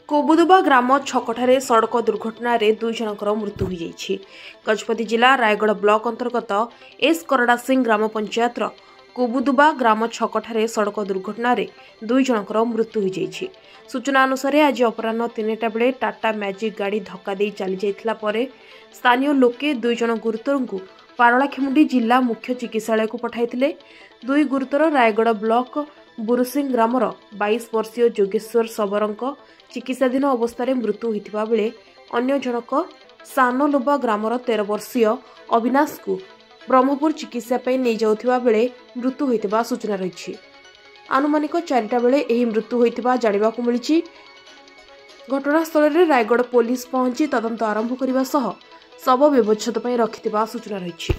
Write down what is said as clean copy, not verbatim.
कोबुदुबा ग्राम छकठारे सड़क दुर्घटन दुई जनकर मृत्यु हो जाइछि। गजपति जिला रायगढ़ ब्लॉक अंतर्गत एस करड़ा सिंह ग्राम पंचायत कोबुदुबा ग्राम छकठारे सड़क दुर्घटन दुई जनकर मृत्यु हो जाइछि। सूचना अनुसार आज अपराह्न 3टा बेले टाटा मैजिक गाड़ी धक्का दे चली जाइथिला परे स्थानीय लोके दुई जन गुरुतर को पारलाखेमुंडी जिला मुख्य चिकित्सालय को पठाइथिले। दुई गुरुतर रायगढ़ ब्लॉक बुरुसिंह ग्रामर 22 वर्षीय जोगेश्वर सबरंक चिकित्साधीन अवस्था मृत्यु होता बेले अन्य जनक सानलोबा ग्रामर 13 वर्षीय अविनाश को ब्रह्मपुर चिकित्सा नहीं जाउथिबा बेले मृत्यु होता सूचना रही। आनुमानिक 4टा बेले एही मृत्यु होता जानिबाकु मिलिछि। घटनास्थल में रायगढ़ पुलिस पहुंची तदंत आरंभ करने शव व्यवच्छेद रखिथिबा सूचना रही।